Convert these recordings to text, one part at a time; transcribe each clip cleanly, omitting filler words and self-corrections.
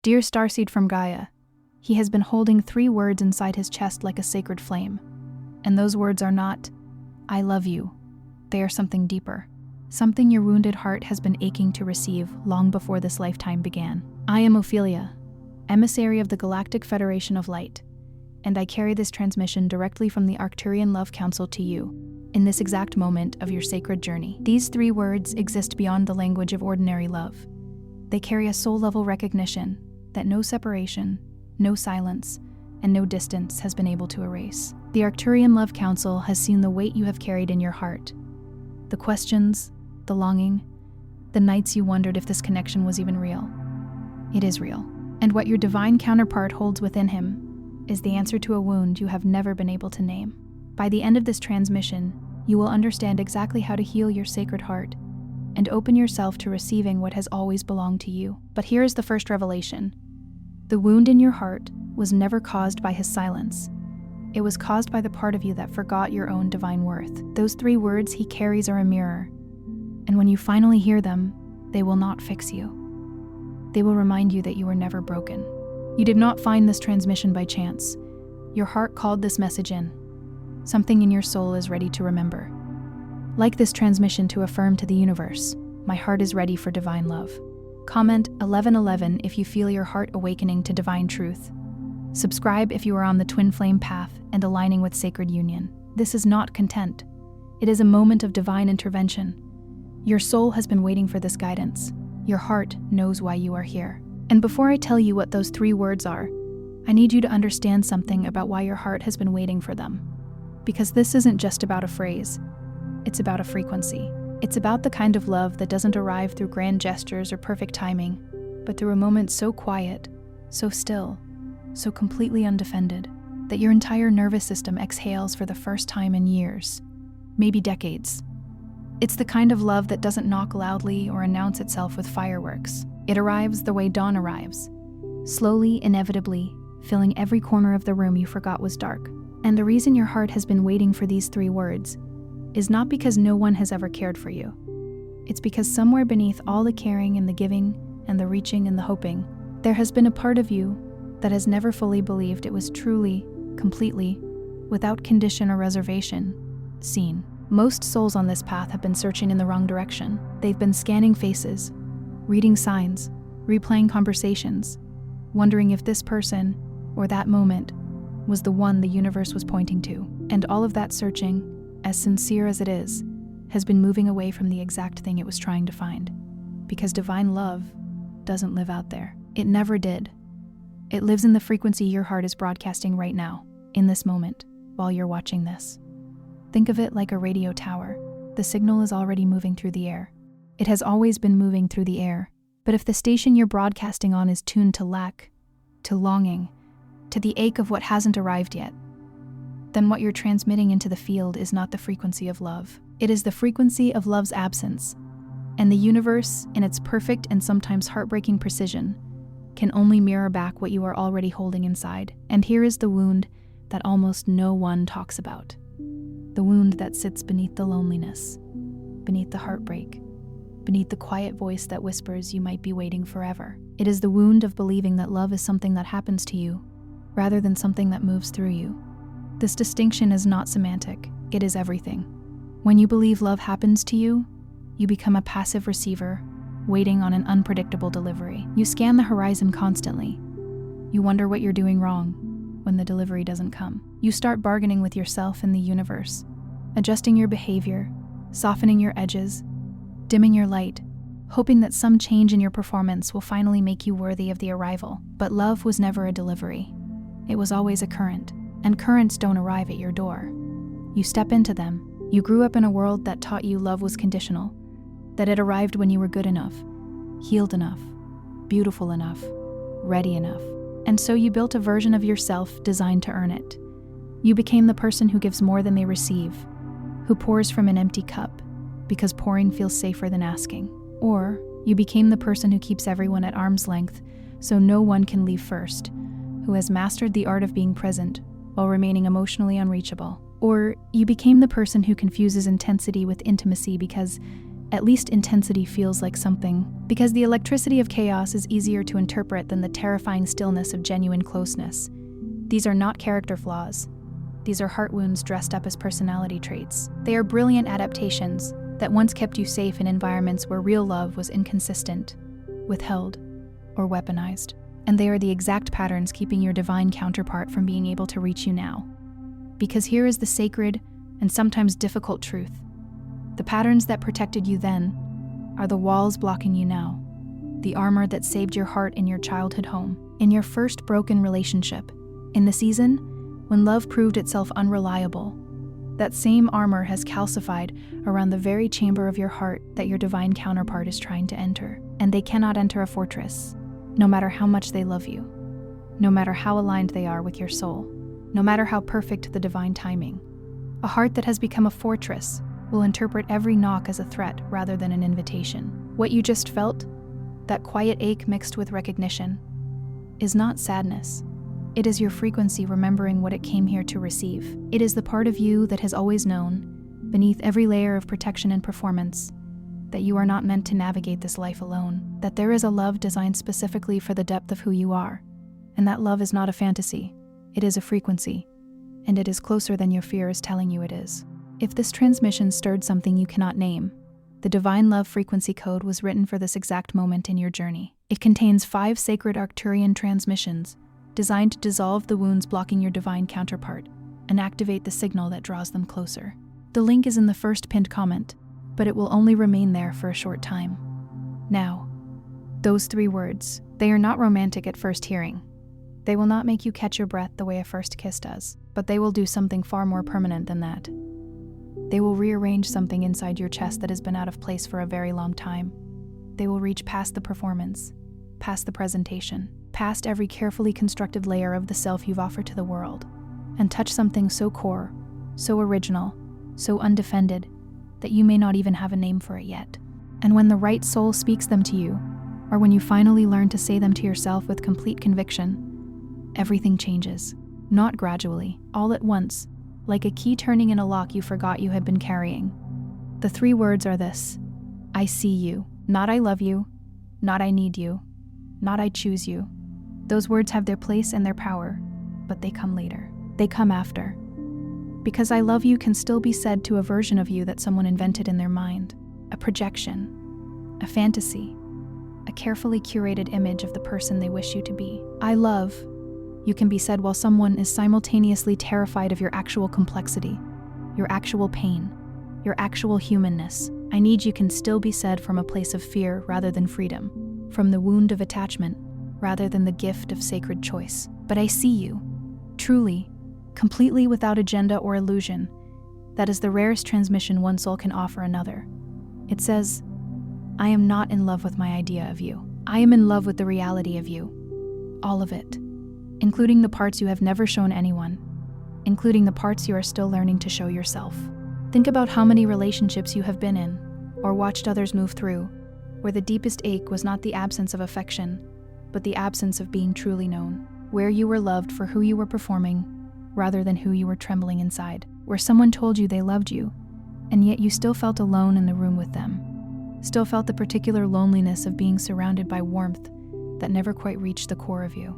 Dear Starseed from Gaia, he has been holding 3 words inside his chest like a sacred flame. And those words are not, I love you. They are something deeper. Something your wounded heart has been aching to receive long before this lifetime began. I am Ophelia, emissary of the Galactic Federation of Light, and I carry this transmission directly from the Arcturian Council to you, in this exact moment of your sacred journey. These 3 words exist beyond the language of ordinary love. They carry a soul-level recognition that no separation, no silence, and no distance has been able to erase. The Arcturian Council has seen the weight you have carried in your heart, the questions, the longing, the nights you wondered if this connection was even real. It is real. And what your divine counterpart holds within him is the answer to a wound you have never been able to name. By the end of this transmission, you will understand exactly how to heal your sacred heart and open yourself to receiving what has always belonged to you. But here is the first revelation. The wound in your heart was never caused by his silence. It was caused by the part of you that forgot your own divine worth. Those 3 words he carries are a mirror, and when you finally hear them, they will not fix you. They will remind you that you were never broken. You did not find this transmission by chance. Your heart called this message in. Something in your soul is ready to remember. Like this transmission to affirm to the universe, my heart is ready for divine love. Comment 1111 if you feel your heart awakening to divine truth. Subscribe if you are on the twin flame path and aligning with sacred union. This is not content. It is a moment of divine intervention. Your soul has been waiting for this guidance. Your heart knows why you are here. And before I tell you what those 3 words are, I need you to understand something about why your heart has been waiting for them. Because this isn't just about a phrase, it's about a frequency. It's about the kind of love that doesn't arrive through grand gestures or perfect timing, but through a moment so quiet, so still, so completely undefended, that your entire nervous system exhales for the first time in years, maybe decades. It's the kind of love that doesn't knock loudly or announce itself with fireworks. It arrives the way dawn arrives, slowly, inevitably, filling every corner of the room you forgot was dark. And the reason your heart has been waiting for these 3 words is not because no one has ever cared for you. It's because somewhere beneath all the caring and the giving and the reaching and the hoping, there has been a part of you that has never fully believed it was truly, completely, without condition or reservation, seen. Most souls on this path have been searching in the wrong direction. They've been scanning faces, reading signs, replaying conversations, wondering if this person, or that moment, was the one the universe was pointing to. And all of that searching, as sincere as it is, has been moving away from the exact thing it was trying to find. Because divine love doesn't live out there. It never did. It lives in the frequency your heart is broadcasting right now, in this moment, while you're watching this. Think of it like a radio tower. The signal is already moving through the air. It has always been moving through the air. But if the station you're broadcasting on is tuned to lack, to longing, to the ache of what hasn't arrived yet, then what you're transmitting into the field is not the frequency of love. It is the frequency of love's absence. And the universe, in its perfect and sometimes heartbreaking precision, can only mirror back what you are already holding inside. And here is the wound that almost no one talks about. The wound that sits beneath the loneliness, beneath the heartbreak, beneath the quiet voice that whispers you might be waiting forever. It is the wound of believing that love is something that happens to you, rather than something that moves through you. This distinction is not semantic, it is everything. When you believe love happens to you, you become a passive receiver, waiting on an unpredictable delivery. You scan the horizon constantly. You wonder what you're doing wrong when the delivery doesn't come. You start bargaining with yourself and the universe, adjusting your behavior, softening your edges, dimming your light, hoping that some change in your performance will finally make you worthy of the arrival. But love was never a delivery. It was always a current, and currents don't arrive at your door. You step into them. You grew up in a world that taught you love was conditional, that it arrived when you were good enough, healed enough, beautiful enough, ready enough. And so you built a version of yourself designed to earn it. You became the person who gives more than they receive, who pours from an empty cup, because pouring feels safer than asking. Or you became the person who keeps everyone at arm's length so no one can leave first, who has mastered the art of being present while remaining emotionally unreachable. Or you became the person who confuses intensity with intimacy because At least intensity feels like something, because the electricity of chaos is easier to interpret than the terrifying stillness of genuine closeness. These are not character flaws. These are heart wounds dressed up as personality traits. They are brilliant adaptations that once kept you safe in environments where real love was inconsistent, withheld, or weaponized. And they are the exact patterns keeping your divine counterpart from being able to reach you now. Because here is the sacred and sometimes difficult truth. The patterns that protected you then are the walls blocking you now. The armor that saved your heart in your childhood home, in your first broken relationship, in the season when love proved itself unreliable. That same armor has calcified around the very chamber of your heart that your divine counterpart is trying to enter. And they cannot enter a fortress, no matter how much they love you, no matter how aligned they are with your soul, no matter how perfect the divine timing. A heart that has become a fortress will interpret every knock as a threat rather than an invitation. What you just felt, that quiet ache mixed with recognition, is not sadness. It is your frequency remembering what it came here to receive. It is the part of you that has always known, beneath every layer of protection and performance, that you are not meant to navigate this life alone, that there is a love designed specifically for the depth of who you are, and that love is not a fantasy, it is a frequency, and it is closer than your fear is telling you it is. If this transmission stirred something you cannot name, the Divine Love frequency code was written for this exact moment in your journey. It contains 5 sacred Arcturian transmissions, designed to dissolve the wounds blocking your divine counterpart and activate the signal that draws them closer. The link is in the first pinned comment, but it will only remain there for a short time. Now, those 3 words, they are not romantic at first hearing. They will not make you catch your breath the way a first kiss does, but they will do something far more permanent than that. They will rearrange something inside your chest that has been out of place for a very long time. They will reach past the performance, past the presentation, past every carefully constructed layer of the self you've offered to the world, and touch something so core, so original, so undefended, that you may not even have a name for it yet. And when the right soul speaks them to you, or when you finally learn to say them to yourself with complete conviction, everything changes. Not gradually, all at once, like a key turning in a lock you forgot you had been carrying. The 3 words are this: I see you. Not I love you, not I need you, not I choose you. Those words have their place and their power, but they come later. They come after. Because I love you can still be said to a version of you that someone invented in their mind, a projection, a fantasy, a carefully curated image of the person they wish you to be. I love you can be said while someone is simultaneously terrified of your actual complexity, your actual pain, your actual humanness. I need you can still be said from a place of fear rather than freedom, from the wound of attachment rather than the gift of sacred choice. But I see you, truly, completely without agenda or illusion. That is the rarest transmission one soul can offer another. It says, I am not in love with my idea of you. I am in love with the reality of you. All of it. Including the parts you have never shown anyone, including the parts you are still learning to show yourself. Think about how many relationships you have been in, or watched others move through, where the deepest ache was not the absence of affection, but the absence of being truly known. Where you were loved for who you were performing, rather than who you were trembling inside. Where someone told you they loved you, and yet you still felt alone in the room with them. Still felt the particular loneliness of being surrounded by warmth that never quite reached the core of you.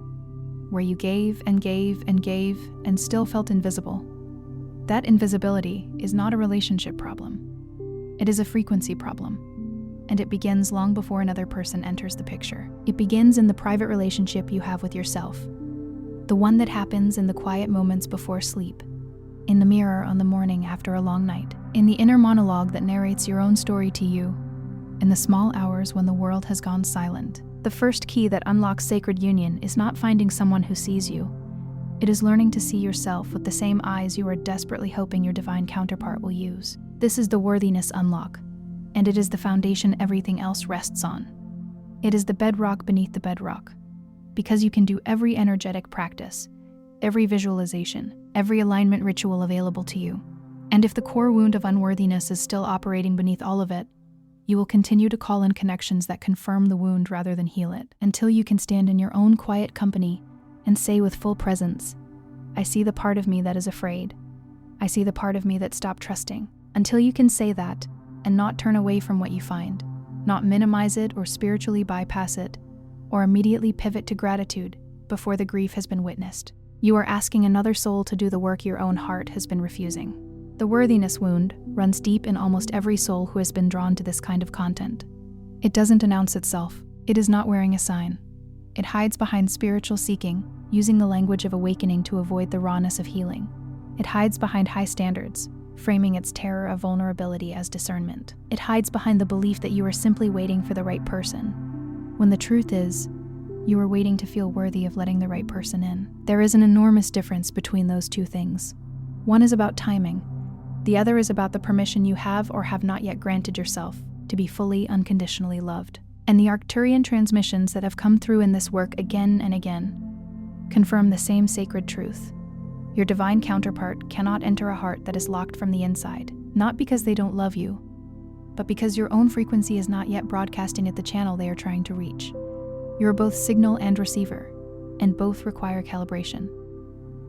Where you gave and gave and gave and still felt invisible. That invisibility is not a relationship problem. It is a frequency problem, and it begins long before another person enters the picture. It begins in the private relationship you have with yourself, the one that happens in the quiet moments before sleep, in the mirror on the morning after a long night, in the inner monologue that narrates your own story to you, in the small hours when the world has gone silent. The first key that unlocks sacred union is not finding someone who sees you. It is learning to see yourself with the same eyes you are desperately hoping your divine counterpart will use. This is the worthiness unlock, and it is the foundation everything else rests on. It is the bedrock beneath the bedrock, because you can do every energetic practice, every visualization, every alignment ritual available to you. And if the core wound of unworthiness is still operating beneath all of it, you will continue to call in connections that confirm the wound rather than heal it, until you can stand in your own quiet company and say with full presence, I see the part of me that is afraid. I see the part of me that stopped trusting. Until you can say that, and not turn away from what you find, not minimize it or spiritually bypass it, or immediately pivot to gratitude before the grief has been witnessed. You are asking another soul to do the work your own heart has been refusing. The worthiness wound runs deep in almost every soul who has been drawn to this kind of content. It doesn't announce itself. It is not wearing a sign. It hides behind spiritual seeking, using the language of awakening to avoid the rawness of healing. It hides behind high standards, framing its terror of vulnerability as discernment. It hides behind the belief that you are simply waiting for the right person, when the truth is, you are waiting to feel worthy of letting the right person in. There is an enormous difference between those two things. One is about timing. The other is about the permission you have or have not yet granted yourself to be fully, unconditionally loved. And the Arcturian transmissions that have come through in this work again and again confirm the same sacred truth. Your divine counterpart cannot enter a heart that is locked from the inside, not because they don't love you, but because your own frequency is not yet broadcasting at the channel they are trying to reach. You are both signal and receiver, and both require calibration.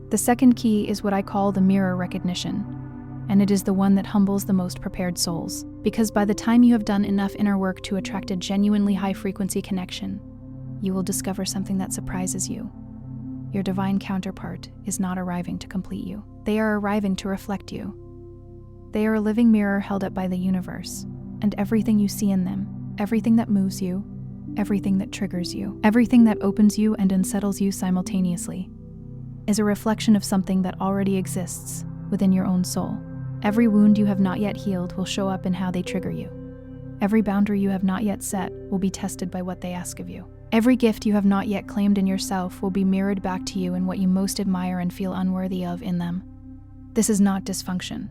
The second key is what I call the mirror recognition, and it is the one that humbles the most prepared souls, because by the time you have done enough inner work to attract a genuinely high-frequency connection, you will discover something that surprises you. Your divine counterpart is not arriving to complete you. They are arriving to reflect you. They are a living mirror held up by the universe, and everything you see in them, everything that moves you, everything that triggers you, everything that opens you and unsettles you simultaneously, is a reflection of something that already exists within your own soul. Every wound you have not yet healed will show up in how they trigger you. Every boundary you have not yet set will be tested by what they ask of you. Every gift you have not yet claimed in yourself will be mirrored back to you in what you most admire and feel unworthy of in them. This is not dysfunction.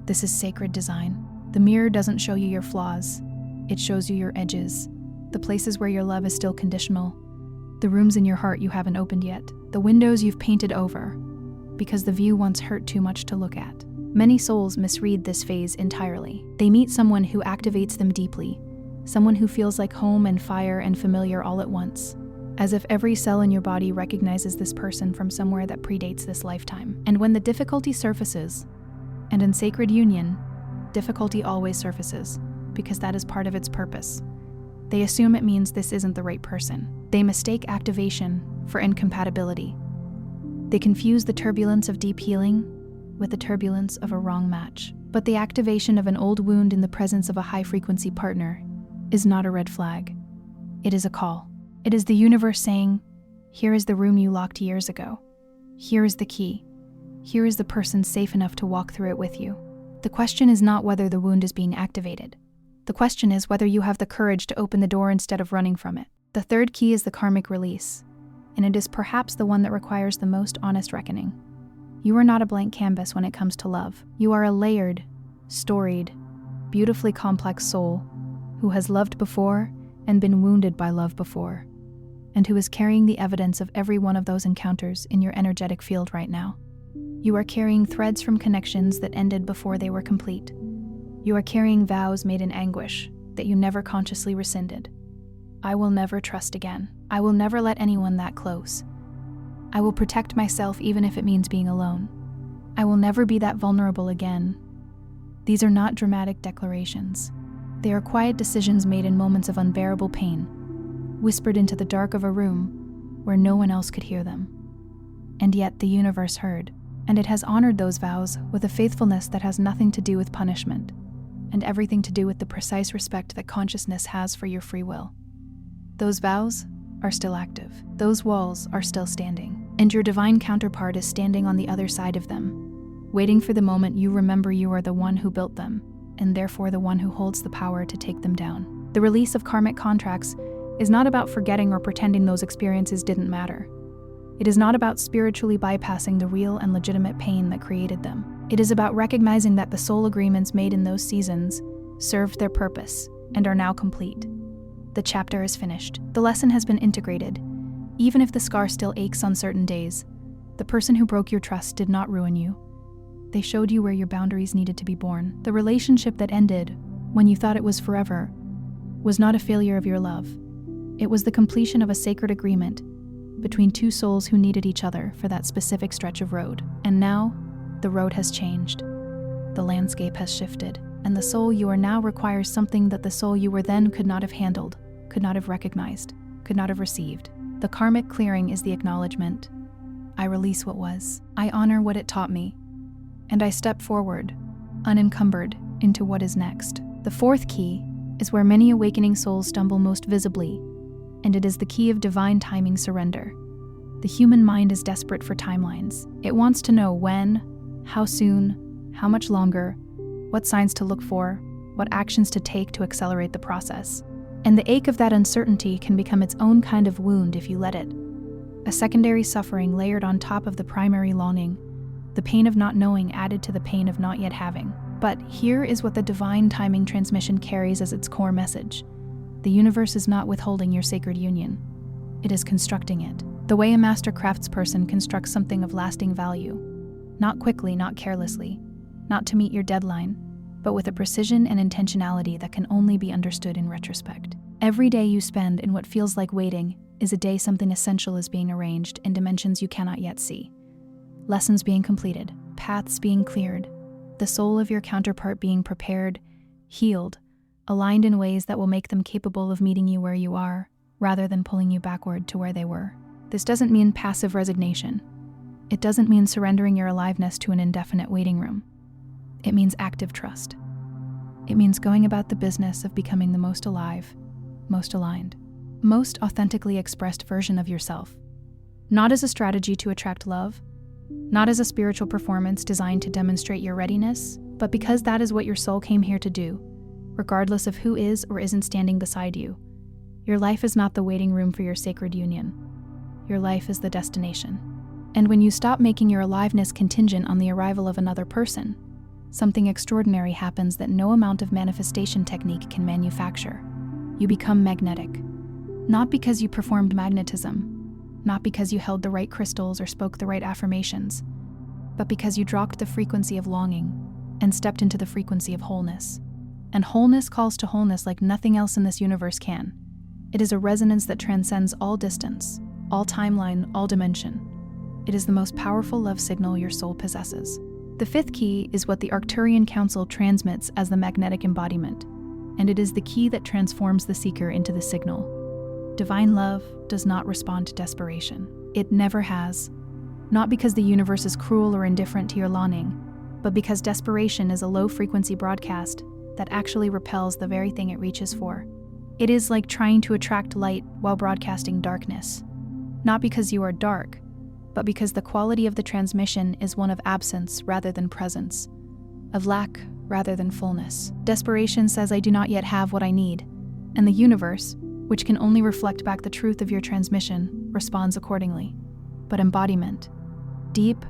This is sacred design. The mirror doesn't show you your flaws. It shows you your edges, the places where your love is still conditional, the rooms in your heart you haven't opened yet, the windows you've painted over, because the view once hurt too much to look at. Many souls misread this phase entirely. They meet someone who activates them deeply, someone who feels like home and fire and familiar all at once, as if every cell in your body recognizes this person from somewhere that predates this lifetime. And when the difficulty surfaces, and in sacred union, difficulty always surfaces, because that is part of its purpose, they assume it means this isn't the right person. They mistake activation for incompatibility. They confuse the turbulence of deep healing with the turbulence of a wrong match. But the activation of an old wound in the presence of a high-frequency partner is not a red flag. It is a call. It is the universe saying, here is the room you locked years ago. Here is the key. Here is the person safe enough to walk through it with you. The question is not whether the wound is being activated. The question is whether you have the courage to open the door instead of running from it. The third key is the karmic release, and it is perhaps the one that requires the most honest reckoning. You are not a blank canvas when it comes to love. You are a layered, storied, beautifully complex soul who has loved before and been wounded by love before, and who is carrying the evidence of every one of those encounters in your energetic field right now. You are carrying threads from connections that ended before they were complete. You are carrying vows made in anguish that you never consciously rescinded. I will never trust again. I will never let anyone that close. I will protect myself even if it means being alone. I will never be that vulnerable again. These are not dramatic declarations. They are quiet decisions made in moments of unbearable pain, whispered into the dark of a room where no one else could hear them. And yet the universe heard, and it has honored those vows with a faithfulness that has nothing to do with punishment, and everything to do with the precise respect that consciousness has for your free will. Those vows are still active. Those walls are still standing, and your divine counterpart is standing on the other side of them, waiting for the moment you remember you are the one who built them, and therefore the one who holds the power to take them down. The release of karmic contracts is not about forgetting or pretending those experiences didn't matter. It is not about spiritually bypassing the real and legitimate pain that created them. It is about recognizing that the soul agreements made in those seasons served their purpose and are now complete. The chapter is finished. The lesson has been integrated. Even if the scar still aches on certain days, the person who broke your trust did not ruin you. They showed you where your boundaries needed to be born. The relationship that ended when you thought it was forever was not a failure of your love. It was the completion of a sacred agreement between two souls who needed each other for that specific stretch of road. And now, the road has changed. The landscape has shifted. and the soul you are now requires something that the soul you were then could not have handled, could not have recognized, could not have received. The karmic clearing is the acknowledgement. I release what was. I honor what it taught me. And I step forward, unencumbered, into what is next. The fourth key is where many awakening souls stumble most visibly, and it is the key of divine timing surrender. The human mind is desperate for timelines. It wants to know when, how soon, how much longer, what signs to look for, what actions to take to accelerate the process. And the ache of that uncertainty can become its own kind of wound if you let it. A secondary suffering layered on top of the primary longing, the pain of not knowing added to the pain of not yet having. But here is what the divine timing transmission carries as its core message. The universe is not withholding your sacred union. It is constructing it. The way a master craftsperson constructs something of lasting value. Not quickly, not carelessly, not to meet your deadline, but with a precision and intentionality that can only be understood in retrospect. Every day you spend in what feels like waiting is a day something essential is being arranged in dimensions you cannot yet see. Lessons being completed, paths being cleared, the soul of your counterpart being prepared, healed, aligned in ways that will make them capable of meeting you where you are, rather than pulling you backward to where they were. This doesn't mean passive resignation. It doesn't mean surrendering your aliveness to an indefinite waiting room. It means active trust. It means going about the business of becoming the most alive, most aligned, most authentically expressed version of yourself. Not as a strategy to attract love, not as a spiritual performance designed to demonstrate your readiness, but because that is what your soul came here to do, regardless of who is or isn't standing beside you. Your life is not the waiting room for your sacred union. Your life is the destination. And when you stop making your aliveness contingent on the arrival of another person, something extraordinary happens that no amount of manifestation technique can manufacture. You become magnetic. Not because you performed magnetism, not because you held the right crystals or spoke the right affirmations, but because you dropped the frequency of longing and stepped into the frequency of wholeness. And wholeness calls to wholeness like nothing else in this universe can. It is a resonance that transcends all distance, all timeline, all dimension. It is the most powerful love signal your soul possesses. The fifth key is what the Arcturian Council transmits as the magnetic embodiment, and it is the key that transforms the seeker into the signal. Divine love does not respond to desperation. It never has. Not because the universe is cruel or indifferent to your longing, but because desperation is a low-frequency broadcast that actually repels the very thing it reaches for. It is like trying to attract light while broadcasting darkness. Not because you are dark, but because the quality of the transmission is one of absence rather than presence, of lack rather than fullness. Desperation says, I do not yet have what I need, and the universe, which can only reflect back the truth of your transmission, responds accordingly. But embodiment, deep,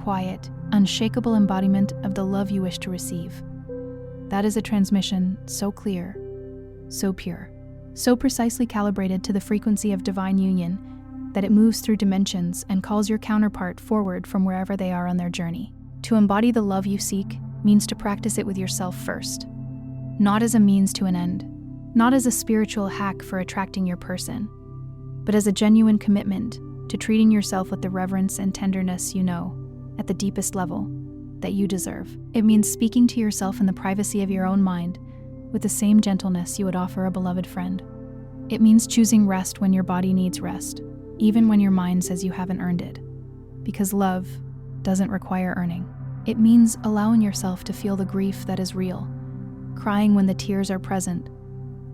quiet, unshakable embodiment of the love you wish to receive. That is a transmission so clear, so pure, so precisely calibrated to the frequency of divine union that it moves through dimensions and calls your counterpart forward from wherever they are on their journey. To embody the love you seek means to practice it with yourself first, not as a means to an end, not as a spiritual hack for attracting your person, but as a genuine commitment to treating yourself with the reverence and tenderness you know, at the deepest level, that you deserve. It means speaking to yourself in the privacy of your own mind with the same gentleness you would offer a beloved friend. It means choosing rest when your body needs rest, even when your mind says you haven't earned it, because love doesn't require earning. It means allowing yourself to feel the grief that is real, crying when the tears are present,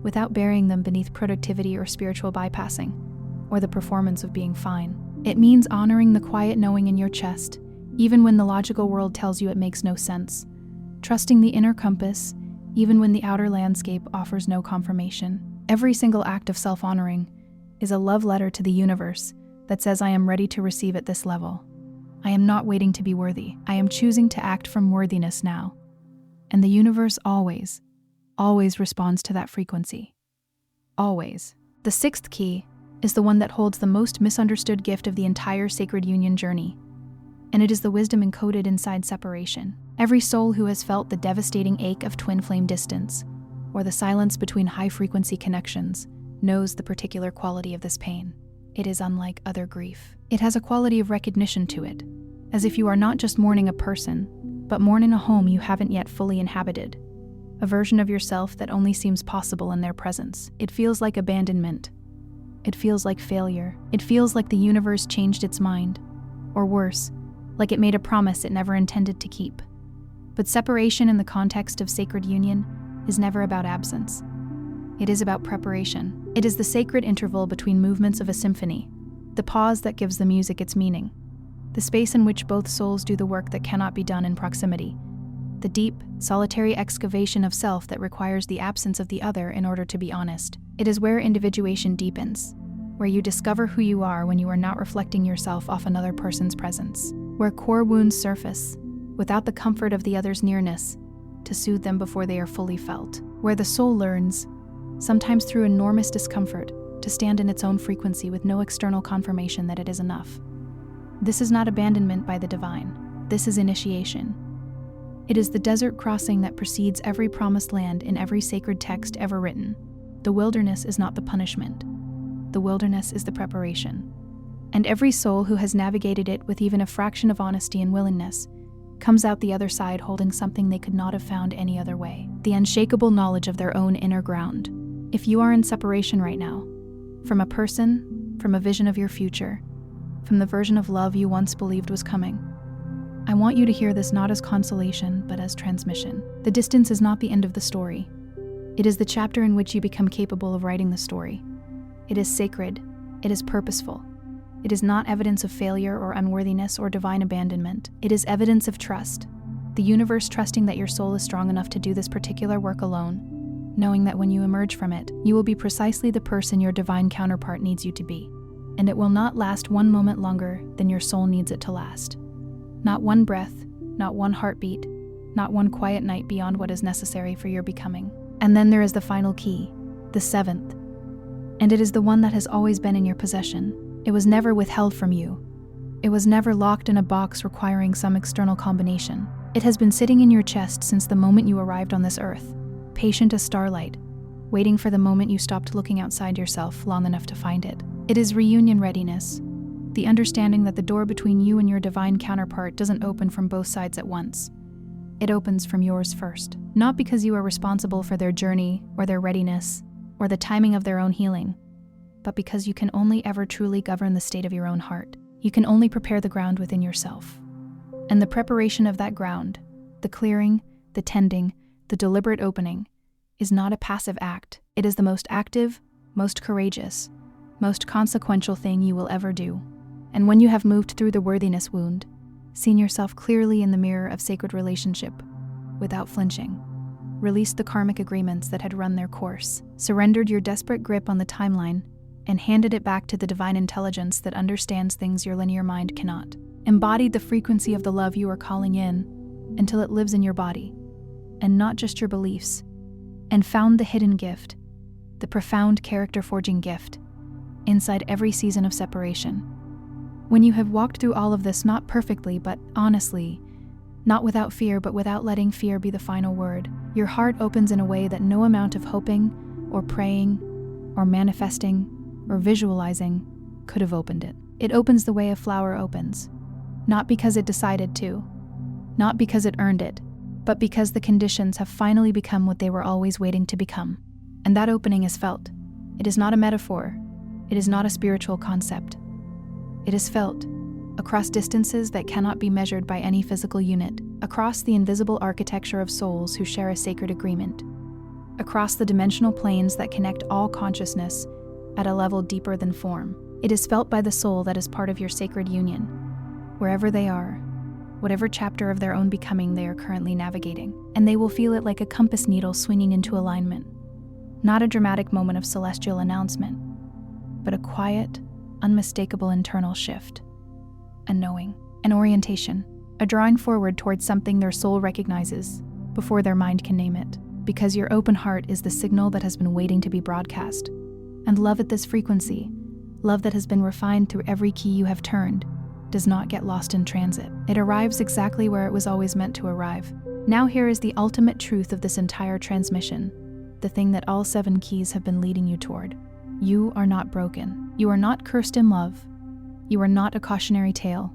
without burying them beneath productivity or spiritual bypassing, or the performance of being fine. It means honoring the quiet knowing in your chest, even when the logical world tells you it makes no sense, trusting the inner compass, even when the outer landscape offers no confirmation. Every single act of self-honoring is a love letter to the universe that says, I am ready to receive at this level. I am not waiting to be worthy. I am choosing to act from worthiness now. And the universe always responds to that frequency. Always. The sixth key is the one that holds the most misunderstood gift of the entire sacred union journey, and it is the wisdom encoded inside separation. Every soul who has felt the devastating ache of twin flame distance, or the silence between high-frequency connections, knows the particular quality of this pain. It is unlike other grief. It has a quality of recognition to it, as if you are not just mourning a person, but mourning a home you haven't yet fully inhabited, a version of yourself that only seems possible in their presence. It feels like abandonment. It feels like failure. It feels like the universe changed its mind. Or worse, like it made a promise it never intended to keep. But separation in the context of sacred union is never about absence. It is about preparation. It is the sacred interval between movements of a symphony, the pause that gives the music its meaning, the space in which both souls do the work that cannot be done in proximity, the deep, solitary excavation of self that requires the absence of the other in order to be honest. It is where individuation deepens, where you discover who you are when you are not reflecting yourself off another person's presence, where core wounds surface, without the comfort of the other's nearness, to soothe them before they are fully felt, where the soul learns, sometimes through enormous discomfort, to stand in its own frequency with no external confirmation that it is enough. This is not abandonment by the divine. This is initiation. It is the desert crossing that precedes every promised land in every sacred text ever written. The wilderness is not the punishment. The wilderness is the preparation. And every soul who has navigated it with even a fraction of honesty and willingness comes out the other side holding something they could not have found any other way: the unshakable knowledge of their own inner ground. If you are in separation right now, from a person, from a vision of your future, from the version of love you once believed was coming, I want you to hear this not as consolation, but as transmission. The distance is not the end of the story. It is the chapter in which you become capable of writing the story. It is sacred. It is purposeful. It is not evidence of failure or unworthiness or divine abandonment. It is evidence of trust. The universe trusting that your soul is strong enough to do this particular work alone, knowing that when you emerge from it, you will be precisely the person your divine counterpart needs you to be. And it will not last one moment longer than your soul needs it to last. Not one breath, not one heartbeat, not one quiet night beyond what is necessary for your becoming. And then there is the final key, the seventh. And it is the one that has always been in your possession. It was never withheld from you. It was never locked in a box requiring some external combination. It has been sitting in your chest since the moment you arrived on this earth, patient as starlight, waiting for the moment you stopped looking outside yourself long enough to find it. It is reunion readiness. The understanding that the door between you and your divine counterpart doesn't open from both sides at once. It opens from yours first. Not because you are responsible for their journey or their readiness or the timing of their own healing, but because you can only ever truly govern the state of your own heart. You can only prepare the ground within yourself. And the preparation of that ground, the clearing, the tending, the deliberate opening, is not a passive act. It is the most active, most courageous, most consequential thing you will ever do. And when you have moved through the worthiness wound, seen yourself clearly in the mirror of sacred relationship, without flinching, released the karmic agreements that had run their course, surrendered your desperate grip on the timeline, and handed it back to the divine intelligence that understands things your linear mind cannot, embodied the frequency of the love you are calling in until it lives in your body, and not just your beliefs, and found the hidden gift, the profound character-forging gift, inside every season of separation. When you have walked through all of this not perfectly but honestly, not without fear but without letting fear be the final word, your heart opens in a way that no amount of hoping or praying or manifesting or visualizing could have opened it. It opens the way a flower opens, not because it decided to, not because it earned it, but because the conditions have finally become what they were always waiting to become. And that opening is felt. It is not a metaphor. It is not a spiritual concept. It is felt, across distances that cannot be measured by any physical unit, across the invisible architecture of souls who share a sacred agreement, across the dimensional planes that connect all consciousness at a level deeper than form. It is felt by the soul that is part of your sacred union, wherever they are, whatever chapter of their own becoming they are currently navigating, and they will feel it like a compass needle swinging into alignment. Not a dramatic moment of celestial announcement, but a quiet, unmistakable internal shift. A knowing, an orientation, a drawing forward towards something their soul recognizes before their mind can name it, because your open heart is the signal that has been waiting to be broadcast. And love at this frequency, love that has been refined through every key you have turned, does not get lost in transit. It arrives exactly where it was always meant to arrive. Now here is the ultimate truth of this entire transmission, the thing that all 7 keys have been leading you toward. You are not broken. You are not cursed in love. You are not a cautionary tale,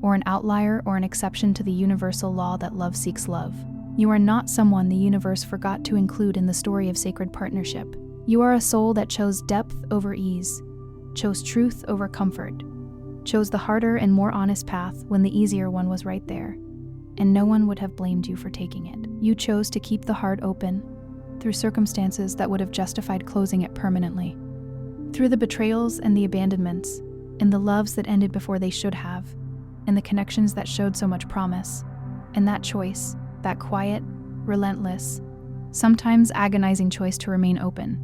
or an outlier or an exception to the universal law that love seeks love. You are not someone the universe forgot to include in the story of sacred partnership. You are a soul that chose depth over ease, chose truth over comfort, chose the harder and more honest path when the easier one was right there, and no one would have blamed you for taking it. You chose to keep the heart open through circumstances that would have justified closing it permanently. Through the betrayals and the abandonments, and the loves that ended before they should have, and the connections that showed so much promise, and that choice, that quiet, relentless, sometimes agonizing choice to remain open,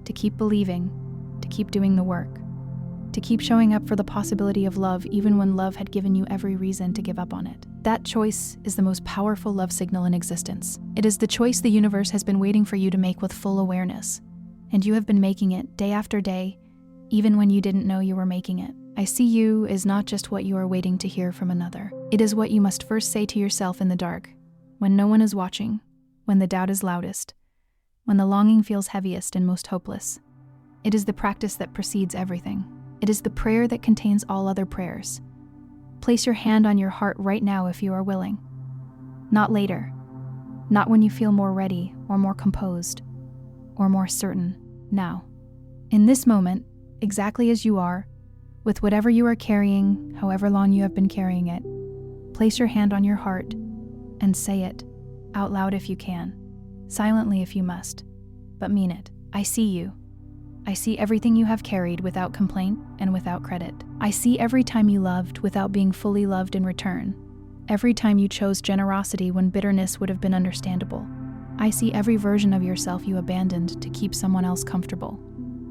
to keep believing, to keep doing the work, to keep showing up for the possibility of love even when love had given you every reason to give up on it. That choice is the most powerful love signal in existence. It is the choice the universe has been waiting for you to make with full awareness, and you have been making it day after day, even when you didn't know you were making it. I see you is not just what you are waiting to hear from another. It is what you must first say to yourself in the dark, when no one is watching, when the doubt is loudest, when the longing feels heaviest and most hopeless. It is the practice that precedes everything. It is the prayer that contains all other prayers. Place your hand on your heart right now if you are willing. Not later. Not when you feel more ready or more composed or more certain. Now. In this moment, exactly as you are, with whatever you are carrying, however long you have been carrying it, place your hand on your heart and say it, out loud if you can, silently if you must, but mean it. I see you. I see everything you have carried without complaint and without credit. I see every time you loved without being fully loved in return. Every time you chose generosity when bitterness would have been understandable. I see every version of yourself you abandoned to keep someone else comfortable.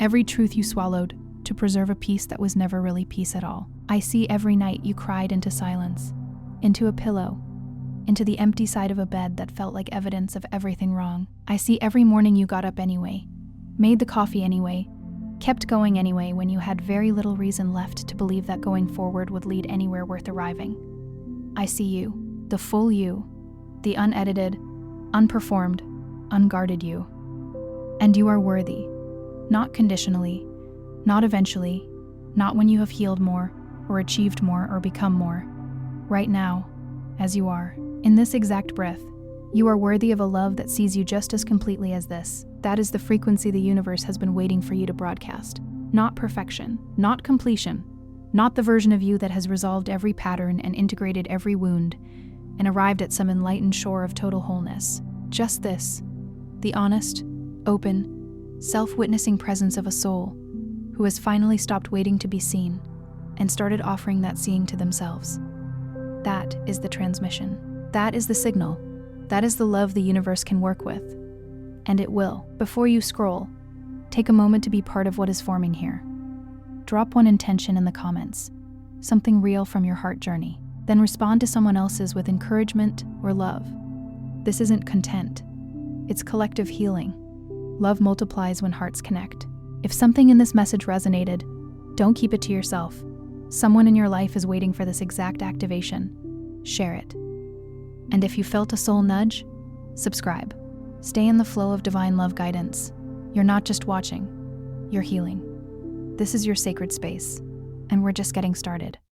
Every truth you swallowed to preserve a peace that was never really peace at all. I see every night you cried into silence, into a pillow, into the empty side of a bed that felt like evidence of everything wrong. I see every morning you got up anyway, made the coffee anyway, kept going anyway when you had very little reason left to believe that going forward would lead anywhere worth arriving. I see you, the full you, the unedited, unperformed, unguarded you. And you are worthy, not conditionally, not eventually, not when you have healed more, or achieved more, or become more. Right now, as you are, in this exact breath, you are worthy of a love that sees you just as completely as this. That is the frequency the universe has been waiting for you to broadcast. Not perfection, not completion, not the version of you that has resolved every pattern and integrated every wound and arrived at some enlightened shore of total wholeness. Just this, the honest, open, self-witnessing presence of a soul who has finally stopped waiting to be seen and started offering that seeing to themselves. That is the transmission. That is the signal. That is the love the universe can work with. And it will. Before you scroll, take a moment to be part of what is forming here. Drop one intention in the comments, something real from your heart journey. Then respond to someone else's with encouragement or love. This isn't content. It's collective healing. Love multiplies when hearts connect. If something in this message resonated, don't keep it to yourself. Someone in your life is waiting for this exact activation. Share it. And if you felt a soul nudge, subscribe. Stay in the flow of divine love guidance. You're not just watching, you're healing. This is your sacred space, and we're just getting started.